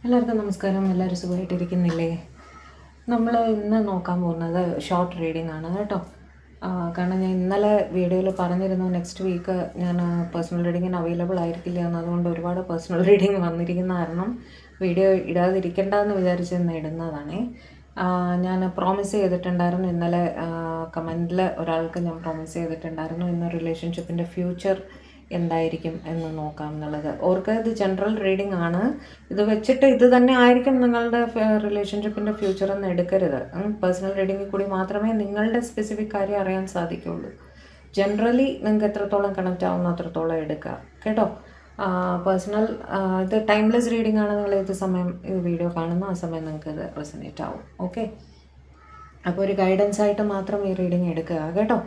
എല്ലാവർക്കും നമസ്കാരം. എല്ലാവരും സുഖമായിട്ടിരിക്കുന്നില്ലേ? നമ്മൾ ഇന്ന് നോക്കാൻ പോകുന്നത് ഷോർട്ട് റീഡിംഗ് ആണ് കേട്ടോ. കാരണം ഞാൻ ഇന്നലെ വീഡിയോയിൽ പറഞ്ഞിരുന്നു നെക്സ്റ്റ് വീക്ക് ഞാൻ പേഴ്സണൽ റീഡിങ്ങിന് അവൈലബിൾ ആയിരിക്കില്ല എന്ന്. അതുകൊണ്ട് ഒരുപാട് പേഴ്സണൽ റീഡിങ് വന്നിരിക്കുന്ന കാരണം വീഡിയോ ഇടാതിരിക്കേണ്ടതെന്ന് വിചാരിച്ച് ഇന്ന് ഇടുന്നതാണേ. ഞാൻ പ്രോമിസ് ചെയ്തിട്ടുണ്ടായിരുന്നു ഇന്നലെ കമൻറ്റിൽ ഒരാൾക്ക് ഞാൻ പ്രോമിസ് ചെയ്തിട്ടുണ്ടായിരുന്നു ഇന്ന് റിലേഷൻഷിപ്പിൻ്റെ ഫ്യൂച്ചർ എന്തായിരിക്കും എന്ന് നോക്കാം എന്നുള്ളത്. ഓർക്ക് ഇത് ജനറൽ റീഡിംഗ് ആണ്. ഇത് വെച്ചിട്ട് ഇത് തന്നെ ആയിരിക്കും നിങ്ങളുടെ റിലേഷൻഷിപ്പിൻ്റെ ഫ്യൂച്ചർ എന്ന് എടുക്കരുത്. പേഴ്സണൽ റീഡിങ്ങിൽ കൂടി മാത്രമേ നിങ്ങളുടെ സ്പെസിഫിക് കാര്യം അറിയാൻ സാധിക്കുള്ളൂ. ജനറലി നിങ്ങൾക്ക് എത്രത്തോളം കണക്റ്റ് ആവുന്ന അത്രത്തോളം എടുക്കുക കേട്ടോ. പേഴ്സണൽ ഇത് ടൈംലെസ് റീഡിംഗ് ആണ്. നിങ്ങൾ ഏത് സമയം ഈ വീഡിയോ കാണുന്ന ആ സമയം നിങ്ങൾക്ക് ഇത് റെസനേറ്റ് ആവും. ഓക്കെ, അപ്പോൾ ഒരു ഗൈഡൻസ് ആയിട്ട് മാത്രം ഈ റീഡിംഗ് എടുക്കുക കേട്ടോ.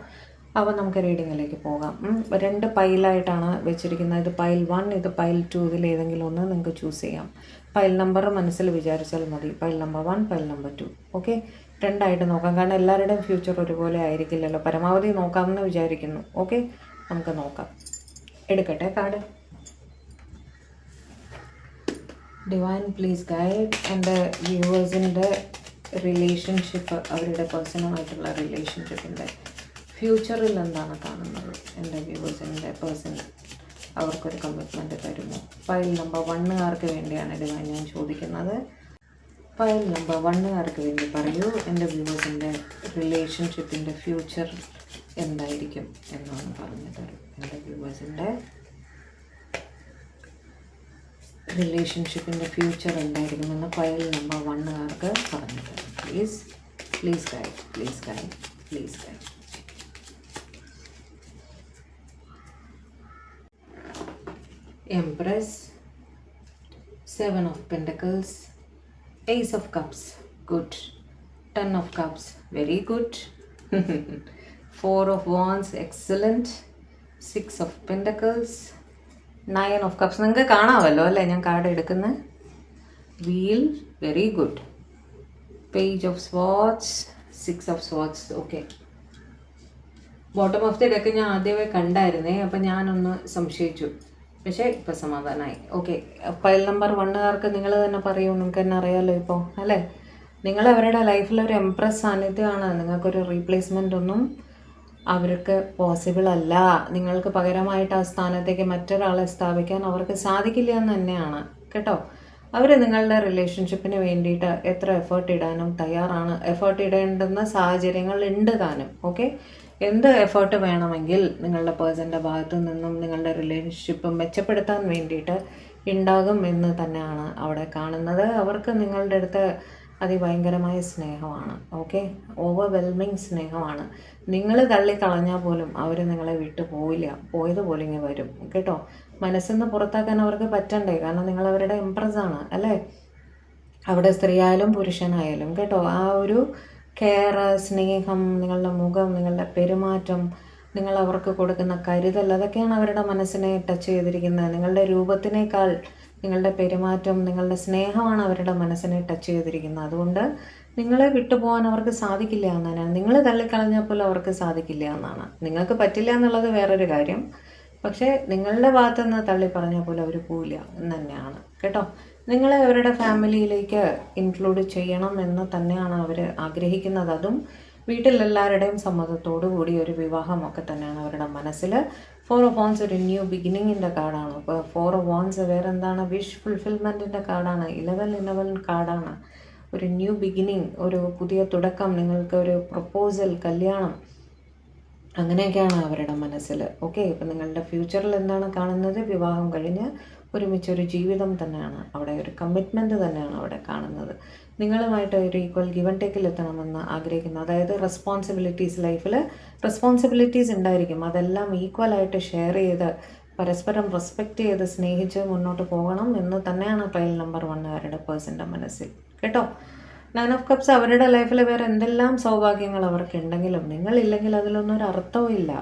അപ്പോൾ നമുക്ക് റീഡിങ്ങിലേക്ക് പോകാം. 2 പൈലായിട്ടാണ് വെച്ചിരിക്കുന്നത്. ഇത് പൈൽ 1, ഇത് പൈൽ 2. ഇതിലേതെങ്കിലും ഒന്ന് നിങ്ങൾക്ക് ചൂസ് ചെയ്യാം. പൈൽ നമ്പർ മനസ്സിൽ വിചാരിച്ചാൽ മതി. Pile number 1, pile number 2. Okay, 2 ആയിട്ട് നോക്കാം. കാരണം എല്ലാവരുടെയും ഫ്യൂച്ചർ ഒരുപോലെ ആയിരിക്കില്ലല്ലോ. പരമാവധി നോക്കാമെന്ന് വിചാരിക്കുന്നു. ഓക്കെ, നമുക്ക് നോക്കാം. എടുക്കട്ടെ കാർഡ്. ഡിവൈൻ പ്ലീസ് ഗൈഡ് എൻ്റെ വ്യൂവേഴ്സിൻ്റെ റിലേഷൻഷിപ്പ്, അവരുടെ പേഴ്സണുമായിട്ടുള്ള റിലേഷൻഷിപ്പിൻ്റെ ഫ്യൂച്ചറിൽ എന്താണ് കാണുന്നത്. എൻ്റെ വ്യൂവേഴ്സിൻ്റെ പേഴ്സൺ അവർക്കൊരു കമ്മിറ്റ്മെൻറ്റ് തരുമോ? ഫയൽ നമ്പർ 1 വേണ്ടിയാണ് ഡിവൈൻ ഞാൻ ചോദിക്കുന്നത്. ഫയൽ നമ്പർ 1 വേണ്ടി പറയൂ, എൻ്റെ വ്യൂവേഴ്സിൻ്റെ റിലേഷൻഷിപ്പിൻ്റെ ഫ്യൂച്ചർ എന്തായിരിക്കും എന്നാണ് പറഞ്ഞു തരും. എൻ്റെ വ്യൂവേഴ്സിൻ്റെ റിലേഷൻഷിപ്പിൻ്റെ ഫ്യൂച്ചർ എന്തായിരിക്കുമെന്ന് ഫയൽ നമ്പർ 1 പറഞ്ഞു തരും. Please guide, please guide, please guide. Empress, 7 of Pentacles, Ace of Cups, good. 10 of Cups, very good. 4 of Wands, excellent. 6 of Pentacles, 9 of Cups. നിങ്ങൾക്ക് കാണാമല്ലോ അല്ലേ ഞാൻ കാർഡ് എടുക്കുന്നത്. Wheel, very good. Page of Swords, 6 of Swords, okay. Bottom of the deck ഞാൻ ആദ്യമേ കണ്ടായിരുന്നേ, അപ്പം ഞാനൊന്ന് സംശയിച്ചു. പക്ഷേ ഇപ്പോൾ സമാധാനമായി. ഓക്കെ, ഫയൽ നമ്പർ 1 നിങ്ങൾ തന്നെ പറയൂ. നിങ്ങൾക്ക് തന്നെ അറിയാമല്ലോ ഇപ്പോൾ അല്ലേ. നിങ്ങൾ അവരുടെ ലൈഫിലൊരു എംപ്രസ് സാന്നിധ്യമാണ്. നിങ്ങൾക്കൊരു റീപ്ലേസ്മെൻ്റ് ഒന്നും അവർക്ക് പോസിബിൾ അല്ല. നിങ്ങൾക്ക് പകരമായിട്ട് ആ സ്ഥാനത്തേക്ക് മറ്റൊരാളെ സ്ഥാപിക്കാൻ അവർക്ക് സാധിക്കില്ല എന്ന് തന്നെയാണ് കേട്ടോ. അവർ നിങ്ങളുടെ റിലേഷൻഷിപ്പിന് വേണ്ടിയിട്ട് എത്ര എഫേർട്ട് ഇടാനും തയ്യാറാണ്. എഫേർട്ട് ഇടേണ്ടുന്ന സാഹചര്യങ്ങൾ ഉണ്ട് താനും. ഓക്കെ, എന്ത് എഫേർട്ട് വേണമെങ്കിൽ നിങ്ങളുടെ പേഴ്സൻ്റെ ഭാഗത്തു നിന്നും നിങ്ങളുടെ റിലേഷൻഷിപ്പ് മെച്ചപ്പെടുത്താൻ വേണ്ടിയിട്ട് ഉണ്ടാകും എന്ന് തന്നെയാണ് അവിടെ കാണുന്നത്. അവർക്ക് നിങ്ങളുടെ അടുത്ത് അതിഭയങ്കരമായ സ്നേഹമാണ്. ഓക്കെ, ഓവർവെൽമിങ് സ്നേഹമാണ്. നിങ്ങൾ തള്ളിക്കളഞ്ഞാൽ പോലും അവർ നിങ്ങളെ വിട്ടു പോയില്ല. പോയതുപോലെ ഇങ്ങനെ വരും കേട്ടോ. മനസ്സിന്ന് പുറത്താക്കാൻ അവർക്ക് പറ്റണ്ടേ? കാരണം നിങ്ങൾ അവരുടെ എംപ്രസ്സാണ് അല്ലേ. അവിടെ സ്ത്രീയായാലും പുരുഷനായാലും കേട്ടോ. ആ ഒരു കെയർ, സ്നേഹം, നിങ്ങളുടെ മുഖം, നിങ്ങളുടെ പെരുമാറ്റം, നിങ്ങൾ അവർക്ക് കൊടുക്കുന്ന കരുതൽ, അതൊക്കെയാണ് അവരുടെ മനസ്സിനെ ടച്ച് ചെയ്തിരിക്കുന്നത്. നിങ്ങളുടെ രൂപത്തിനേക്കാൾ നിങ്ങളുടെ പെരുമാറ്റം, നിങ്ങളുടെ സ്നേഹമാണ് അവരുടെ മനസ്സിനെ ടച്ച് ചെയ്തിരിക്കുന്നത്. അതുകൊണ്ട് നിങ്ങളെ വിട്ടുപോകാൻ അവർക്ക് സാധിക്കില്ല എന്നാണ്. നിങ്ങൾ തള്ളിക്കളഞ്ഞപ്പോൾ അവർക്ക് സാധിക്കില്ല എന്നാണ്. നിങ്ങൾക്ക് പറ്റില്ല എന്നുള്ളത് വേറൊരു കാര്യം. പക്ഷേ നിങ്ങളുടെ ഭാഗത്തു നിന്ന് തള്ളി പറഞ്ഞപ്പോൾ അവർ പോവില്ല എന്ന് തന്നെയാണ് കേട്ടോ. നിങ്ങളെ അവരുടെ ഫാമിലിയിലേക്ക് ഇൻക്ലൂഡ് ചെയ്യണം എന്ന് തന്നെയാണ് അവർ ആഗ്രഹിക്കുന്നത്. അതും വീട്ടിലെല്ലാവരുടെയും സമ്മതത്തോടു കൂടി ഒരു വിവാഹമൊക്കെ തന്നെയാണ് അവരുടെ മനസ്സിൽ. 4 of Wands ഒരു ന്യൂ ബിഗിനിങ്ങിൻ്റെ കാർഡാണ്. അപ്പോൾ 4 of Wands വേറെ എന്താണ്? വിഷ് ഫുൾഫിൽമെൻറ്റിൻ്റെ കാർഡാണ്. 11 കാർഡാണ്. ഒരു ന്യൂ ബിഗിനിങ്, ഒരു പുതിയ തുടക്കം, നിങ്ങൾക്ക് ഒരു പ്രപ്പോസൽ, കല്യാണം, അങ്ങനെയൊക്കെയാണ് അവരുടെ മനസ്സിൽ. ഓക്കെ, ഇപ്പം നിങ്ങളുടെ ഫ്യൂച്ചറിൽ എന്താണ് കാണുന്നത്? വിവാഹം കഴിഞ്ഞ് ഒരുമിച്ചൊരു ജീവിതം തന്നെയാണ് അവിടെ, ഒരു കമ്മിറ്റ്മെൻറ്റ് തന്നെയാണ് അവിടെ കാണുന്നത്. നിങ്ങളുമായിട്ട് ഒരു ഈക്വൽ ഗിവൻ ടേക്കിൽ എത്തണമെന്ന് ആഗ്രഹിക്കുന്നു. അതായത് റെസ്പോൺസിബിലിറ്റീസ്, ലൈഫിൽ റെസ്പോൺസിബിലിറ്റീസ് ഉണ്ടായിരിക്കും. അതെല്ലാം ഈക്വലായിട്ട് ഷെയർ ചെയ്ത് പരസ്പരം റെസ്പെക്റ്റ് ചെയ്ത് സ്നേഹിച്ച് മുന്നോട്ട് പോകണം എന്ന് തന്നെയാണ് ഫയൽ നമ്പർ 1 പേഴ്സൻ്റെ മനസ്സിൽ കേട്ടോ. 9 of Cups അവരുടെ ലൈഫിൽ വേറെ എന്തെല്ലാം സൗഭാഗ്യങ്ങൾ അവർക്കുണ്ടെങ്കിലും നിങ്ങളില്ലെങ്കിൽ അതിലൊന്നും ഒരു അർത്ഥവും ഇല്ല.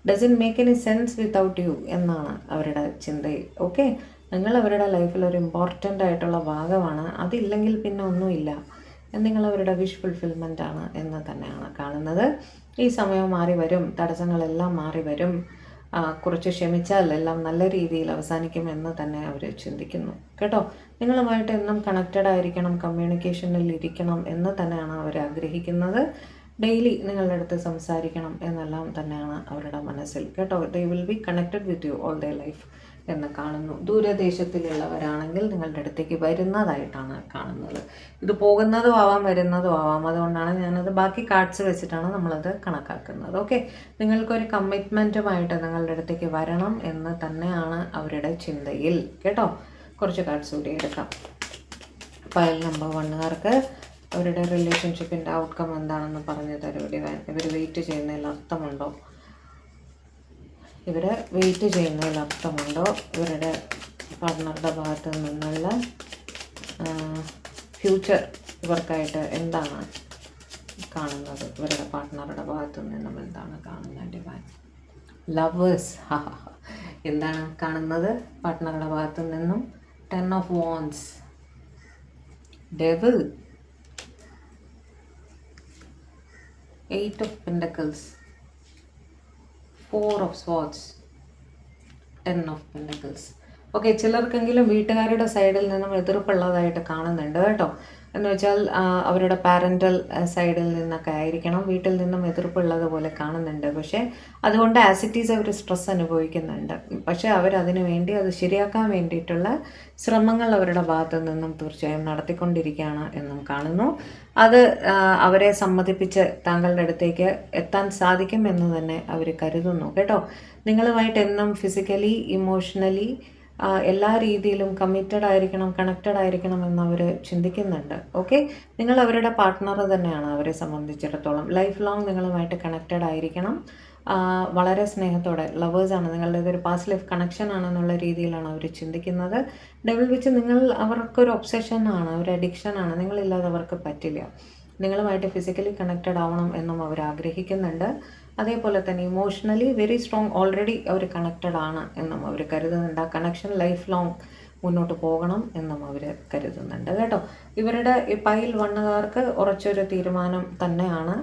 Doesn't make any sense without you എന്നാണ് അവരുടെ ചിന്തയിൽ. ഓക്കെ, നിങ്ങൾ അവരുടെ ലൈഫിൽ ഒരു ഇമ്പോർട്ടൻ്റ് ആയിട്ടുള്ള ഭാഗമാണ്. അതില്ലെങ്കിൽ പിന്നെ ഒന്നുമില്ല. നിങ്ങൾ അവരുടെ വിഷ് ഫുൾഫിൽമെൻ്റ് ആണ് എന്ന് തന്നെയാണ് കാണുന്നത്. ഈ സമയം മാറി വരും, തടസ്സങ്ങളെല്ലാം മാറി വരും. കുറച്ച് ക്ഷമിച്ചാൽ എല്ലാം നല്ല രീതിയിൽ അവസാനിക്കുമെന്ന് തന്നെ അവർ ചിന്തിക്കുന്നു കേട്ടോ. നിങ്ങളുമായിട്ട് എന്നും കണക്റ്റഡ് ആയിരിക്കണം, കമ്മ്യൂണിക്കേഷനിൽ ഇരിക്കണം എന്ന് തന്നെയാണ് അവർ ആഗ്രഹിക്കുന്നത്. ഡെയിലി നിങ്ങളുടെ അടുത്ത് സംസാരിക്കണം എന്നെല്ലാം തന്നെയാണ് അവരുടെ മനസ്സിൽ കേട്ടോ. They will be connected with you all the life എന്ന് കാണുന്നു. ദൂരദേശത്തിലുള്ളവരാണെങ്കിൽ നിങ്ങളുടെ അടുത്തേക്ക് വരുന്നതായിട്ടാണ് കാണുന്നത്. ഇത് പോകുന്നതും ആവാം വരുന്നതും ആവാം. അതുകൊണ്ടാണ് ഞാനത് ബാക്കി കാർഡ്സ് വെച്ചിട്ടാണ് നമ്മളത് കണക്കാക്കുന്നത്. ഓക്കെ, നിങ്ങൾക്കൊരു കമ്മിറ്റ്മെൻറ്റുമായിട്ട് നിങ്ങളുടെ അടുത്തേക്ക് വരണം എന്ന് തന്നെയാണ് അവരുടെ ചിന്തയിൽ കേട്ടോ. കുറച്ച് കാർഡ്സ് കൂടി എടുക്കാം. ഫയൽ നമ്പർ 1 അവരുടെ റിലേഷൻഷിപ്പിൻ്റെ ഔട്ട്കം എന്താണെന്ന് പറഞ്ഞു തരും. ഇവർ വെയിറ്റ് ചെയ്യുന്നതിൽ അർത്ഥമുണ്ടോ? ഇവർ വെയിറ്റ് ചെയ്യുന്നതിൽ അർത്ഥമുണ്ടോ? ഇവരുടെ പാർട്ട്ണറുടെ ഭാഗത്ത് നിന്നുള്ള ഫ്യൂച്ചർ ഇവർക്കായിട്ട് എന്താണ് കാണുന്നത്? ഇവരുടെ പാർട്ട്ണറുടെ ഭാഗത്തു നിന്നും എന്താണ് കാണുന്നത്? ഡിവൈൻ ലവേഴ്സ് എന്താണ് കാണുന്നത് പാർട്ട്ണറുടെ ഭാഗത്തു നിന്നും? 10 of Wands, Devil, 8 of Pentacles, 4 of Swords, 10 of Pentacles. Okay, ചിലർക്കെങ്കിലും വീട്ടുകാരുടെ സൈഡിൽ നിന്നും എതിർപ്പുള്ളതായിട്ട് കാണുന്നുണ്ട് കേട്ടോ. എന്ന് വെച്ചാൽ അവരുടെ പാരൻ്റൽ സൈഡിൽ നിന്നൊക്കെ ആയിരിക്കണം വീട്ടിൽ നിന്നും എതിർപ്പുള്ളതുപോലെ കാണുന്നുണ്ട്. പക്ഷേ അതുകൊണ്ട് ആസിറ്റീസ് അവർ സ്ട്രെസ് അനുഭവിക്കുന്നുണ്ട്. പക്ഷേ അവരതിനു വേണ്ടി അത് ശരിയാക്കാൻ വേണ്ടിയിട്ടുള്ള ശ്രമങ്ങൾ അവരുടെ ഭാഗത്തു നിന്നും തീർച്ചയായും നടത്തിക്കൊണ്ടിരിക്കുകയാണ് എന്നും കാണുന്നു. അത് അവരെ സമ്മതിപ്പിച്ച് താങ്കളുടെ അടുത്തേക്ക് എത്താൻ സാധിക്കും എന്ന് തന്നെ അവർ കരുതുന്നു കേട്ടോ. നിങ്ങളുമായിട്ട് എന്നും ഫിസിക്കലി ഇമോഷണലി എല്ലാ രീതിയിലും കമ്മിറ്റഡ് ആയിരിക്കണം, കണക്റ്റഡ് ആയിരിക്കണം എന്ന് അവർ ചിന്തിക്കുന്നുണ്ട്. ഓക്കെ, നിങ്ങൾ അവരുടെ പാർട്ട്ണർ തന്നെയാണ് അവരെ സംബന്ധിച്ചിടത്തോളം. ലൈഫ് ലോങ് നിങ്ങളുമായിട്ട് കണക്റ്റഡ് ആയിരിക്കണം. വളരെ സ്നേഹത്തോടെ ലവേഴ്സാണ്, നിങ്ങളുടെ ഇതൊരു പാസ്റ്റ് ലൈഫ് കണക്ഷൻ ആണെന്നുള്ള രീതിയിലാണ് അവർ ചിന്തിക്കുന്നത്. ഡെവിൾ വെച്ച് നിങ്ങൾ അവർക്കൊരു ഒബ്സെഷനാണ്, ഒരു അഡിക്ഷനാണ്. നിങ്ങളില്ലാതെ അവർക്ക് പറ്റില്ല. നിങ്ങളുമായിട്ട് ഫിസിക്കലി കണക്റ്റഡ് ആവണം എന്നും അവർ ആഗ്രഹിക്കുന്നുണ്ട്. അതേപോലെ തന്നെ ഇമോഷണലി വെരി സ്ട്രോങ്, ഓൾറെഡി അവർ കണക്റ്റഡ് ആണ് എന്നും അവർ കരുതുന്നുണ്ട്. ആ കണക്ഷൻ ലൈഫ് ലോങ് മുന്നോട്ട് പോകണം എന്നും അവർ കരുതുന്നുണ്ട് കേട്ടോ. ഇവരുടെ ഈ പൈൽ 1 ഉറച്ചൊരു തീരുമാനം തന്നെയാണ്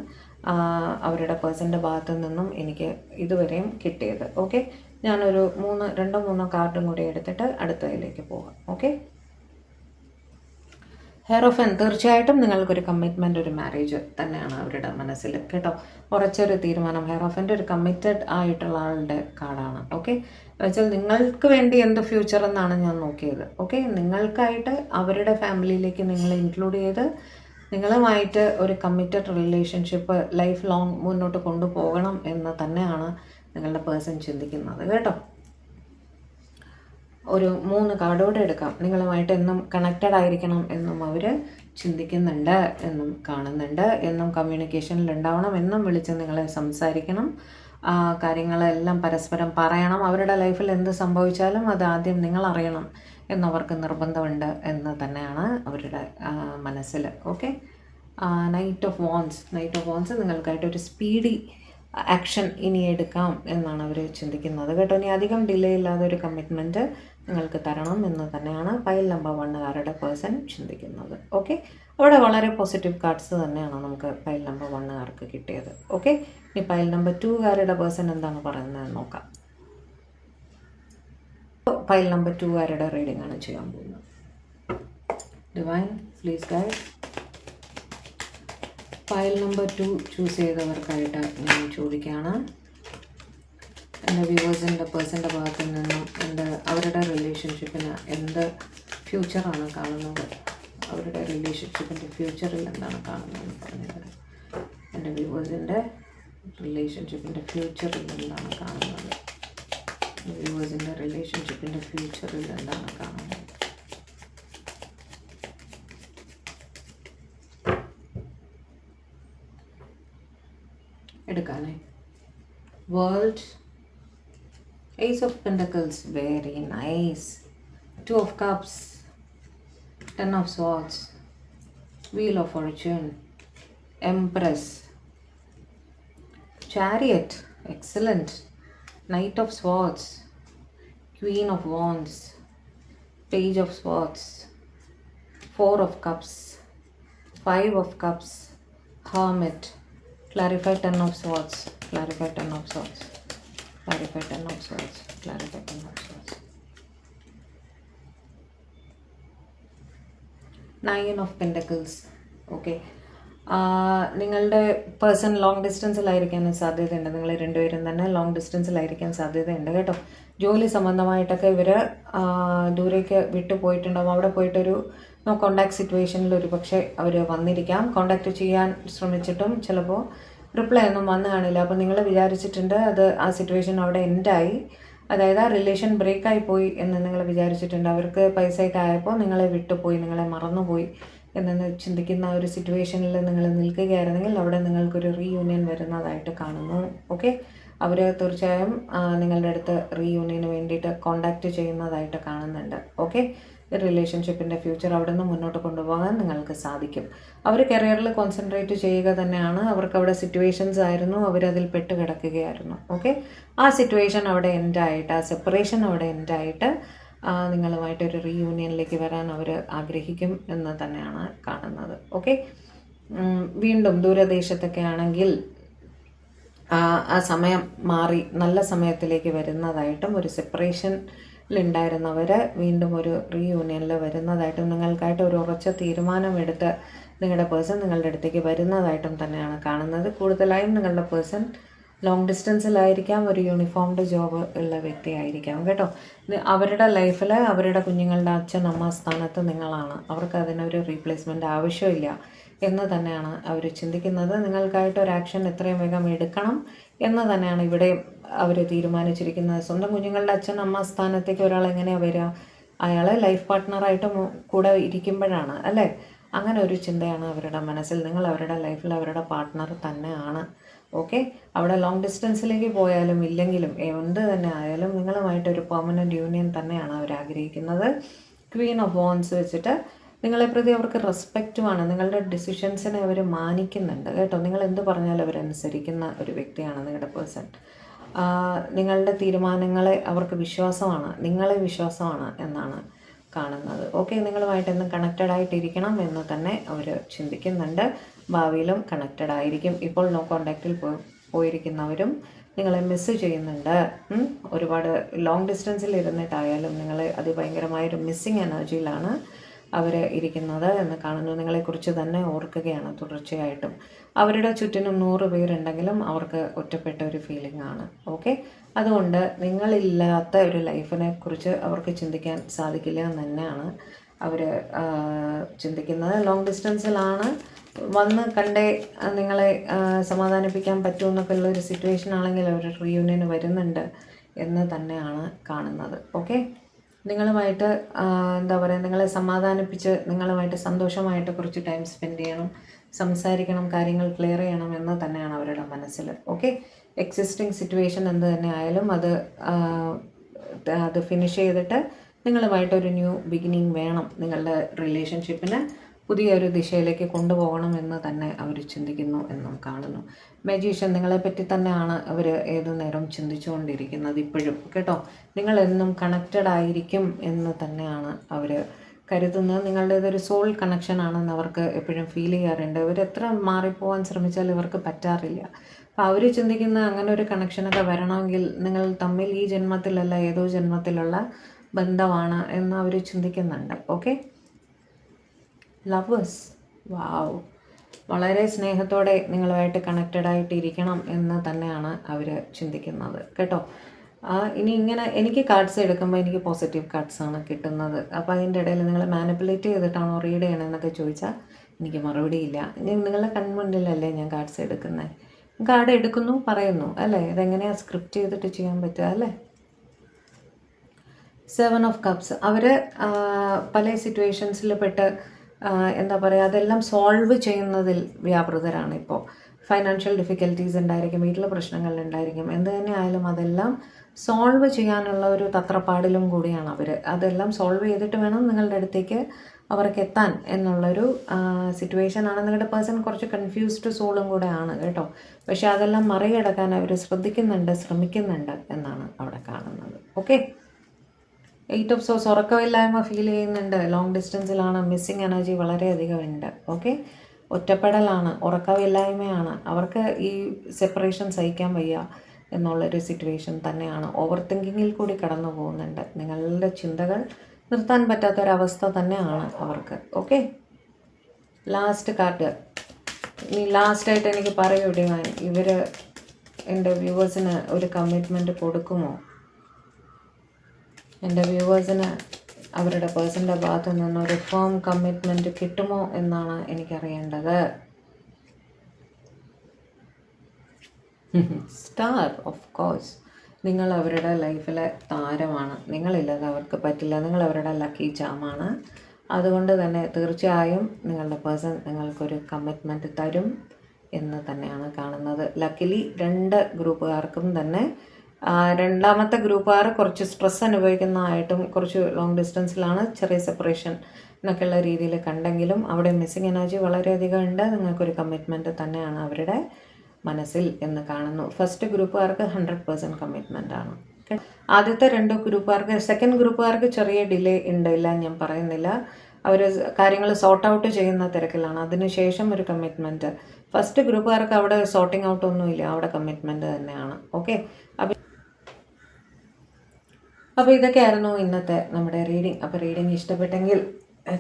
അവരുടെ പേഴ്സൻ്റെ ഭാഗത്തു നിന്നും എനിക്ക് ഇതുവരെയും കിട്ടിയത്. ഓക്കെ, ഞാനൊരു 2-3 കാർഡും കൂടി എടുത്തിട്ട് അടുത്തതിലേക്ക് പോകാം. ഓക്കെ, ഹെയറോഫൻ തീർച്ചയായിട്ടും നിങ്ങൾക്കൊരു കമ്മിറ്റ്മെൻ്റ്, ഒരു മാരേജ് തന്നെയാണ് അവരുടെ മനസ്സിൽ കേട്ടോ. ഉറച്ചൊരു തീരുമാനം. ഹെയറോഫൻ്റെ ഒരു കമ്മിറ്റഡ് ആയിട്ടുള്ള ആളുടെ കാർഡാണ്. ഓക്കെ, വെച്ചാൽ നിങ്ങൾക്ക് വേണ്ടി എന്ത് ഫ്യൂച്ചർ എന്നാണ് ഞാൻ നോക്കിയത്. ഓക്കെ, നിങ്ങൾക്കായിട്ട് അവരുടെ ഫാമിലിയിലേക്ക് നിങ്ങളെ ഇൻക്ലൂഡ് ചെയ്ത് നിങ്ങളുമായിട്ട് ഒരു കമ്മിറ്റഡ് റിലേഷൻഷിപ്പ് ലൈഫ് ലോങ് മുന്നോട്ട് കൊണ്ടുപോകണം എന്ന് തന്നെയാണ് നിങ്ങളുടെ പേഴ്സൺ ചിന്തിക്കുന്നത് കേട്ടോ. ഒരു 3 കാർഡോടെ എടുക്കാം. നിങ്ങളുമായിട്ട് എന്നും കണക്റ്റഡ് ആയിരിക്കണം എന്നും അവർ ചിന്തിക്കുന്നുണ്ട് എന്നും കാണുന്നുണ്ട്. എന്നും കമ്മ്യൂണിക്കേഷനിൽ ഉണ്ടാവണം, എന്നും വിളിച്ച് നിങ്ങളെ സംസാരിക്കണം, കാര്യങ്ങളെല്ലാം പരസ്പരം പറയണം. അവരുടെ ലൈഫിൽ എന്ത് സംഭവിച്ചാലും അത് ആദ്യം നിങ്ങൾ അറിയണം എന്നവർക്ക് നിർബന്ധമുണ്ട് എന്ന് തന്നെയാണ് അവരുടെ മനസ്സിൽ. ഓക്കെ, നൈറ്റ് ഓഫ് വാൺസ് നിങ്ങൾക്കായിട്ടൊരു സ്പീഡി ആക്ഷൻ ഇനി എടുക്കാം എന്നാണ് അവർ ചിന്തിക്കുന്നത് കേട്ടോ. ഇനി അധികം ഡിലേ ഇല്ലാതെ ഒരു കമ്മിറ്റ്മെൻറ്റ് നിങ്ങൾക്ക് തരണം എന്ന് തന്നെയാണ് പൈൽ നമ്പർ 1 പേഴ്സൺ ചിന്തിക്കുന്നത്. ഓക്കെ, അവിടെ വളരെ പോസിറ്റീവ് കാർഡ്സ് തന്നെയാണ് നമുക്ക് പൈൽ നമ്പർ 1 കിട്ടിയത്. ഓക്കെ, ഇനി പൈൽ നമ്പർ 2 പേഴ്സൺ എന്താണ് പറയുന്നത് നോക്കാം. പൈൽ നമ്പർ 2 റീഡിംഗ് ആണ് ചെയ്യാൻ പോകുന്നത്. Divine please guide. Pile number 2 choose ചെയ്തവർക്കായിട്ട് ഞാൻ ചോദിക്കുകയാണ്. എൻ്റെ വ്യൂവേഴ്സിൻ്റെ പേഴ്സൻ്റെ ഭാഗത്തു നിന്നും അവരുടെ റിലേഷൻഷിപ്പിന് എന്ത് ഫ്യൂച്ചറാണ് കാണുന്നത്, അവരുടെ റിലേഷൻഷിപ്പിൻ്റെ ഫ്യൂച്ചറിൽ എന്താണ് കാണുന്നതെന്ന് പറഞ്ഞത്. എൻ്റെ വ്യൂവേഴ്സിൻ്റെ റിലേഷൻഷിപ്പിൻ്റെ ഫ്യൂച്ചറിൽ എന്താണ് കാണുന്നത്, വ്യൂവേഴ്സിൻ്റെ റിലേഷൻഷിപ്പിൻ്റെ ഫ്യൂച്ചറിൽ എന്താണ് കാണുന്നത്. എടുക്കാനേ world, Ace of Pentacles, very nice. 2 of Cups, 10 of Swords, Wheel of Fortune, Empress, Chariot, excellent. Knight of Swords, Queen of Wands, Page of Swords, 4 of Cups, 5 of Cups, Hermit. Clarify 10 of Swords. Clarify 10 of Swords. Clarify 10 of swords. Clarify 10 of swords. 9 of Pentacles. Okay, നിങ്ങളുടെ person long ഡിസ്റ്റൻസിലായിരിക്കാൻ സാധ്യതയുണ്ട്. നിങ്ങൾ രണ്ടുപേരും തന്നെ long ഡിസ്റ്റൻസിലായിരിക്കാൻ സാധ്യതയുണ്ട് കേട്ടോ. ജോലി സംബന്ധമായിട്ടൊക്കെ ഇവർ ദൂരേക്ക് വിട്ടു പോയിട്ടുണ്ടാവും. അവിടെ പോയിട്ടൊരു നോ കോണ്ടാക്ട് സിറ്റുവേഷനിൽ ഒരു പക്ഷേ അവർ വന്നിരിക്കാം. കോണ്ടാക്ട് ചെയ്യാൻ ശ്രമിച്ചിട്ടും ചിലപ്പോൾ റിപ്ലൈ ഒന്നും വന്നു കാണില്ല. അപ്പോൾ നിങ്ങൾ വിചാരിച്ചിട്ടുണ്ട് അത് ആ സിറ്റുവേഷൻ അവിടെ എൻഡായി, അതായത് ആ റിലേഷൻ ബ്രേക്കായി പോയി എന്ന് നിങ്ങൾ വിചാരിച്ചിട്ടുണ്ട്. അവർക്ക് പൈസയൊക്കെ ആയപ്പോൾ നിങ്ങളെ വിട്ടുപോയി, നിങ്ങളെ മറന്നുപോയി എന്ന് ചിന്തിക്കുന്ന ഒരു സിറ്റുവേഷനിൽ നിങ്ങൾ നിൽക്കുകയായിരുന്നെങ്കിൽ അവിടെ നിങ്ങൾക്കൊരു റീയൂണിയൻ വരുന്നതായിട്ട് കാണുന്നു. ഓക്കെ, അവർ തീർച്ചയായും നിങ്ങളുടെ അടുത്ത് റീയൂണിയന് വേണ്ടിയിട്ട് കോണ്ടാക്റ്റ് ചെയ്യുന്നതായിട്ട് കാണുന്നുണ്ട്. ഓക്കെ, റിലേഷൻഷിപ്പിൻ്റെ ഫ്യൂച്ചർ അവിടെ നിന്ന് മുന്നോട്ട് കൊണ്ടുപോകാൻ നിങ്ങൾക്ക് സാധിക്കും. അവർ കരിയറിൽ കോൺസെൻട്രേറ്റ് ചെയ്യുക തന്നെയാണ്. അവർക്ക് അവിടെ സിറ്റുവേഷൻസ് ആയിരുന്നു, അവരതിൽ പെട്ട് കിടക്കുകയായിരുന്നു. ഓക്കെ, ആ സിറ്റുവേഷൻ അവിടെ എൻഡായിട്ട്, ആ സെപ്പറേഷൻ അവിടെ എൻഡായിട്ട് നിങ്ങളുമായിട്ടൊരു റീയൂണിയനിലേക്ക് വരാൻ അവർ ആഗ്രഹിക്കും എന്ന് തന്നെയാണ് കാണുന്നത്. ഓക്കെ, വീണ്ടും ദൂരദേശത്തൊക്കെ ആണെങ്കിൽ ആ സമയം മാറി നല്ല സമയത്തിലേക്ക് വരുന്നതായിട്ടും, ഒരു സെപ്പറേഷനിലുണ്ടായിരുന്നവർ വീണ്ടും ഒരു റീയൂണിയനിൽ വരുന്നതായിട്ടും, നിങ്ങൾക്കായിട്ട് ഒരു ഉറച്ച തീരുമാനമെടുത്ത് നിങ്ങളുടെ പേഴ്സൺ നിങ്ങളുടെ അടുത്തേക്ക് വരുന്നതായിട്ടും തന്നെയാണ് കാണുന്നത്. കൂടുതലായും നിങ്ങളുടെ പേഴ്സൺ ലോങ് ഡിസ്റ്റൻസിലായിരിക്കാം, ഒരു യൂണിഫോംഡ് ജോബ് ഉള്ള വ്യക്തിയായിരിക്കാം കേട്ടോ. അവരുടെ ലൈഫിൽ അവരുടെ കുഞ്ഞുങ്ങളുടെ അച്ഛൻ അമ്മ സ്ഥാനത്ത് നിങ്ങളാണ്. അവർക്ക് അതിനൊരു റീപ്ലേസ്മെൻറ്റ് ആവശ്യമില്ല എന്ന് തന്നെയാണ് അവർ ചിന്തിക്കുന്നത്. നിങ്ങൾക്കായിട്ട് ഒരു ആക്ഷൻ എത്രയും വേഗം എടുക്കണം എന്ന് തന്നെയാണ് ഇവിടെ അവർ തീരുമാനിച്ചിരിക്കുന്നത്. സ്വന്തം കുഞ്ഞുങ്ങളുടെ അച്ഛൻ അമ്മ സ്ഥാനത്തേക്ക് ഒരാൾ എങ്ങനെയാണ് വരിക? അയാൾ ലൈഫ് പാർട്ട്ണറായിട്ട് കൂടെ ഇരിക്കുമ്പോഴാണ് അല്ലേ? അങ്ങനെ ഒരു ചിന്തയാണ് അവരുടെ മനസ്സിൽ. നിങ്ങൾ അവരുടെ ലൈഫിൽ അവരുടെ പാർട്ട്ണർ തന്നെയാണ്. ഓക്കെ, അവിടെ ലോങ് ഡിസ്റ്റൻസിലേക്ക് പോയാലും ഇല്ലെങ്കിലും എന്ത് തന്നെ ആയാലും നിങ്ങളുമായിട്ടൊരു പെർമനൻറ്റ് യൂണിയൻ തന്നെയാണ് അവർ ആഗ്രഹിക്കുന്നത്. ക്വീൻ ഓഫ് വാൻസ് വെച്ചിട്ട് നിങ്ങളെ പ്രതി അവർക്ക് റെസ്പെക്റ്റുമാണ്. നിങ്ങളുടെ ഡിസിഷൻസിനെ അവർ മാനിക്കുന്നുണ്ട് കേട്ടോ. നിങ്ങൾ എന്ത് പറഞ്ഞാലും അവരനുസരിക്കുന്ന ഒരു വ്യക്തിയാണ് നിങ്ങളുടെ പേഴ്സൺ. നിങ്ങളുടെ തീരുമാനങ്ങളെ അവർക്ക് വിശ്വാസമാണ്, നിങ്ങളെ വിശ്വാസമാണ് എന്നാണ് കാണുന്നത്. ഓക്കെ, നിങ്ങളുമായിട്ട് എന്നും കണക്റ്റഡ് ആയിട്ടിരിക്കണം എന്ന് തന്നെ അവർ ചിന്തിക്കുന്നുണ്ട്. ഭാവിയിലും കണക്റ്റഡ് ആയിരിക്കും. ഇപ്പോൾ നോ കോണ്ടാക്റ്റിൽ പോയിരിക്കുന്നവരും നിങ്ങളെ മിസ്സ് ചെയ്യുന്നുണ്ട്. ഒരുപാട് ലോങ് ഡിസ്റ്റൻസിൽ ഇരുന്നിട്ടായാലും നിങ്ങളെ അതിഭയങ്കരമായൊരു മിസ്സിങ് എനർജിയിലാണ് അവർ ഇരിക്കുന്നത് എന്ന് കാണുന്നു. നിങ്ങളെക്കുറിച്ച് തന്നെ ഓർക്കുകയാണ് തുടർച്ചയായിട്ടും. അവരുടെ ചുറ്റിനും 100 പേരുണ്ടെങ്കിലും അവർക്ക് ഒറ്റപ്പെട്ട ഒരു ഫീലിംഗ് ആണ്. ഓക്കെ, അതുകൊണ്ട് നിങ്ങളില്ലാത്ത ഒരു ലൈഫിനെ കുറിച്ച് അവർക്ക് ചിന്തിക്കാൻ സാധിക്കില്ല എന്ന് തന്നെയാണ് അവർ ചിന്തിക്കുന്നത്. ലോങ് ഡിസ്റ്റൻസിലാണ്, വന്ന് കണ്ടേ നിങ്ങളെ സമാധാനിപ്പിക്കാൻ പറ്റുമെന്നൊക്കെ ഉള്ളൊരു സിറ്റുവേഷൻ ആണെങ്കിൽ അവർ റീയൂണിയന് വരുന്നുണ്ട് എന്ന് തന്നെയാണ് കാണുന്നത്. ഓക്കെ, നിങ്ങളുമായിട്ട് എന്താ പറയുക, നിങ്ങളെ സമാധാനിപ്പിച്ച് നിങ്ങളുമായിട്ട് സന്തോഷമായിട്ട് കുറച്ച് ടൈം സ്പെൻഡ് ചെയ്യണം, സംസാരിക്കണം, കാര്യങ്ങൾ ക്ലിയർ ചെയ്യണം എന്ന് തന്നെയാണ് അവരുടെ മനസ്സിൽ. ഓക്കെ, എക്സിസ്റ്റിംഗ് സിറ്റുവേഷൻ എന്ത് തന്നെ ആയാലും അത് ഫിനിഷ് ചെയ്തിട്ട് നിങ്ങളുമായിട്ടൊരു ന്യൂ ബിഗിനിങ് വേണം. നിങ്ങളുടെ റിലേഷൻഷിപ്പിനെ പുതിയൊരു ദിശയിലേക്ക് കൊണ്ടുപോകണം എന്ന് തന്നെ അവർ ചിന്തിക്കുന്നു എന്നും കാണുന്നു. മജീഷ്യൻ നിങ്ങളെപ്പറ്റി തന്നെയാണ് അവർ ഏതു നേരം ചിന്തിച്ചുകൊണ്ടിരിക്കുന്നത് ഇപ്പോഴും കേട്ടോ. നിങ്ങളെന്നും കണക്റ്റഡ് ആയിരിക്കും എന്ന് തന്നെയാണ് അവർ കരുതുന്നത്. നിങ്ങളുടേതൊരു സോൾ കണക്ഷൻ ആണെന്ന് അവർക്ക് എപ്പോഴും ഫീൽ ചെയ്യാറുണ്ട്. ഇവർ എത്ര മാറിപ്പോകാൻ ശ്രമിച്ചാൽ ഇവർക്ക് പറ്റാറില്ല. അപ്പോൾ അവർ ചിന്തിക്കുന്ന അങ്ങനെ ഒരു കണക്ഷനൊക്കെ വരണമെങ്കിൽ നിങ്ങൾ തമ്മിൽ ഈ ജന്മത്തിലല്ല ഏതോ ജന്മത്തിലുള്ള ബന്ധമാണ് എന്ന് അവർ ചിന്തിക്കുന്നുണ്ട്. ഓക്കെ, ലവേഴ്സ്, വാവ്, വളരെ സ്നേഹത്തോടെ നിങ്ങളുമായിട്ട് കണക്റ്റഡ് ആയിട്ട് ഇരിക്കണം എന്ന് തന്നെയാണ് അവർ ചിന്തിക്കുന്നത് കേട്ടോ. ഇനി ഇങ്ങനെ എനിക്ക് കാർഡ്സ് എടുക്കുമ്പോൾ എനിക്ക് പോസിറ്റീവ് കാർഡ്സാണ് കിട്ടുന്നത്. അപ്പോൾ അതിൻ്റെ ഇടയിൽ നിങ്ങൾ മാനിപ്പുലേറ്റ് ചെയ്തിട്ടാണോ റീഡ് ചെയ്യണമെന്നൊക്കെ ചോദിച്ചാൽ എനിക്ക് മറുപടിയില്ല. നിങ്ങളുടെ കൺമുന്നിലല്ലേ ഞാൻ കാർഡ്സ് എടുക്കുന്നത്. കാർഡ് എടുക്കുന്നു, പറയുന്നു അല്ലേ. ഇതെങ്ങനെയാണ് സ്ക്രിപ്റ്റ് ചെയ്തിട്ട് ചെയ്യാൻ പറ്റുക അല്ലേ. 7 ഓഫ് കപ്സ്, അവർ പല സിറ്റുവേഷൻസിൽ പെട്ട് എന്താ പറയുക, അതെല്ലാം സോൾവ് ചെയ്യുന്നതിൽ വ്യാപൃതരാണ്. ഇപ്പോൾ ഫൈനാൻഷ്യൽ ഡിഫിക്കൽട്ടീസ് ഉണ്ടായിരിക്കും, വീട്ടിലെ പ്രശ്നങ്ങൾ ഉണ്ടായിരിക്കും, എന്ത് തന്നെ ആയാലും അതെല്ലാം സോൾവ് ചെയ്യാനുള്ള ഒരു തത്രപ്പാടിലും കൂടിയാണ് അവർ. അതെല്ലാം സോൾവ് ചെയ്തിട്ട് വേണം നിങ്ങളുടെ അടുത്തേക്ക് അവർക്ക് എത്താൻ എന്നുള്ളൊരു സിറ്റുവേഷനാണ്. നിങ്ങളുടെ പേഴ്സൺ കുറച്ച് കൺഫ്യൂസ്ഡ് സോളും കൂടെ ആണ് കേട്ടോ. പക്ഷേ അതെല്ലാം മറികടക്കാൻ അവർ ശ്രമിക്കുന്നുണ്ട് എന്നാണ് അവിടെ കാണുന്നത്. ഓക്കെ, 8 ഓഫ് സോഴ്സ്, ഉറക്കമില്ലായ്മ ഫീൽ ചെയ്യുന്നുണ്ട്. ലോങ് ഡിസ്റ്റൻസിലാണ്, മിസ്സിങ് എനർജി വളരെയധികം ഉണ്ട്. ഓക്കെ, ഒറ്റപ്പെടലാണ്, ഉറക്കമില്ലായ്മയാണ്. അവർക്ക് ഈ സെപ്പറേഷൻ സഹിക്കാൻ വയ്യ. എന്നുള്ളൊരു സിറ്റുവേഷൻ തന്നെയാണ്. ഓവർ തിങ്കിങ്ങിൽ കൂടി കടന്നു പോകുന്നുണ്ട്. നിങ്ങളുടെ ചിന്തകൾ നിർത്താൻ പറ്റാത്തൊരവസ്ഥ തന്നെയാണ് അവർക്ക്. Okay, last card. ഇനി ലാസ്റ്റായിട്ട് എനിക്ക് പറയൂ ഡിവൈൻ, ഇവർ എൻ്റെ വ്യൂവേഴ്സിന് ഒരു കമ്മിറ്റ്മെൻറ്റ് കൊടുക്കുമോ? എൻ്റെ വ്യൂവേഴ്സിന് അവരുടെ പേഴ്സൻ്റെ ഭാഗത്തു നിന്നൊരു ഫേം കമ്മിറ്റ്മെൻറ്റ് കിട്ടുമോ എന്നാണ് എനിക്കറിയേണ്ടത്. Star, of course. നിങ്ങൾ അവരുടെ ലൈഫിലെ താരമാണ്. നിങ്ങളില്ലാതെ അവർക്ക് പറ്റില്ല. നിങ്ങൾ അവരുടെ ലക്കി ചാമാണ്. അതുകൊണ്ട് തന്നെ തീർച്ചയായും നിങ്ങളുടെ പേഴ്സൺ നിങ്ങൾക്കൊരു കമ്മിറ്റ്മെൻറ്റ് തരും എന്ന് തന്നെയാണ് കാണുന്നത്. ലക്കിലി 2 ഗ്രൂപ്പുകാർക്കും തന്നെ രണ്ടാമത്തെ ഗ്രൂപ്പുകാർ കുറച്ച് സ്ട്രെസ് അനുഭവിക്കുന്നതായിട്ടും കുറച്ച് ലോങ് ഡിസ്റ്റൻസിലാണ്, ചെറിയ സെപ്പറേഷൻ എന്നൊക്കെയുള്ള രീതിയിൽ കണ്ടെങ്കിലും അവിടെ മിസ്സിങ് എനർജി വളരെയധികം ഉണ്ട്. നിങ്ങൾക്കൊരു കമ്മിറ്റ്മെൻറ്റ് തന്നെയാണ് അവരുടെ മനസ്സിൽ എന്ന് കാണുന്നു. ഫസ്റ്റ് ഗ്രൂപ്പുകാർക്ക് 100% കമ്മിറ്റ്മെൻ്റ് ആണ്. ആദ്യത്തെ 2 ഗ്രൂപ്പുകാർക്ക്, സെക്കൻഡ് ഗ്രൂപ്പുകാർക്ക് ചെറിയ ഡിലേ ഉണ്ട്, ഇല്ല ഞാൻ പറയുന്നില്ല. അവർ കാര്യങ്ങൾ സോർട്ട് ഔട്ട് ചെയ്യുന്ന തിരക്കിലാണ്. അതിനുശേഷം ഒരു കമ്മിറ്റ്മെൻറ്റ്. ഫസ്റ്റ് ഗ്രൂപ്പുകാർക്ക് അവിടെ സോർട്ടിങ് ഔട്ട് ഒന്നുമില്ല, അവിടെ കമ്മിറ്റ്മെൻറ്റ് തന്നെയാണ്. ഓക്കെ, അപ്പോൾ ഇതൊക്കെയായിരുന്നു ഇന്നത്തെ നമ്മുടെ റീഡിങ്. അപ്പോൾ റീഡിങ് ഇഷ്ടപ്പെട്ടെങ്കിൽ,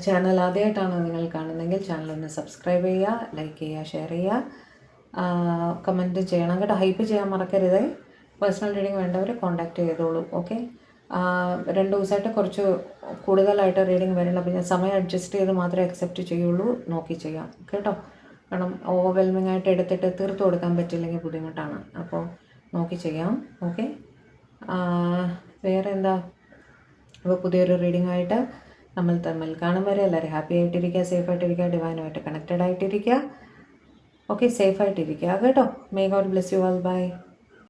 ചാനൽ ആദ്യമായിട്ടാണ് നിങ്ങൾ കാണുന്നതെങ്കിൽ ചാനലൊന്ന് സബ്സ്ക്രൈബ് ചെയ്യുക, ലൈക്ക് ചെയ്യുക, ഷെയർ ചെയ്യുക, കമൻറ്റ് ചെയ്യണം കേട്ടോ. ഹൈപ്പ് ചെയ്യാൻ മറക്കരുത്. പേഴ്സണൽ റീഡിങ് വേണ്ടവർ കോൺടാക്റ്റ് ചെയ്തോളൂ. ഓക്കെ, 2 ദിവസമായിട്ട് കുറച്ച് കൂടുതലായിട്ട് റീഡിങ് വരണം. അപ്പോൾ ഞാൻ സമയം അഡ്ജസ്റ്റ് ചെയ്ത് മാത്രമേ അക്സെപ്റ്റ് ചെയ്യുള്ളൂ. നോക്കി ചെയ്യാം കേട്ടോ. കാരണം ഓവർവെൽമിംഗ് ആയിട്ട് എടുത്തിട്ട് തീർത്ത് കൊടുക്കാൻ പറ്റില്ലെങ്കിൽ ബുദ്ധിമുട്ടാണ്. അപ്പോൾ നോക്കി ചെയ്യാം. ഓക്കെ, വേറെ എന്താ? അപ്പോൾ പുതിയൊരു റീഡിംഗ് ആയിട്ട് നമ്മൾ തമ്മിൽ കാണും വരെ എല്ലാവരും ഹാപ്പി ആയിട്ടിരിക്കുക, സേഫ് ആയിട്ടിരിക്കുക, ഡിവൈനുമായിട്ട് കണക്റ്റഡ് ആയിട്ടിരിക്കുക. ഓക്കെ, സേഫ് ആയിട്ടിരിക്കുക കേട്ടോ. May God bless you all. By.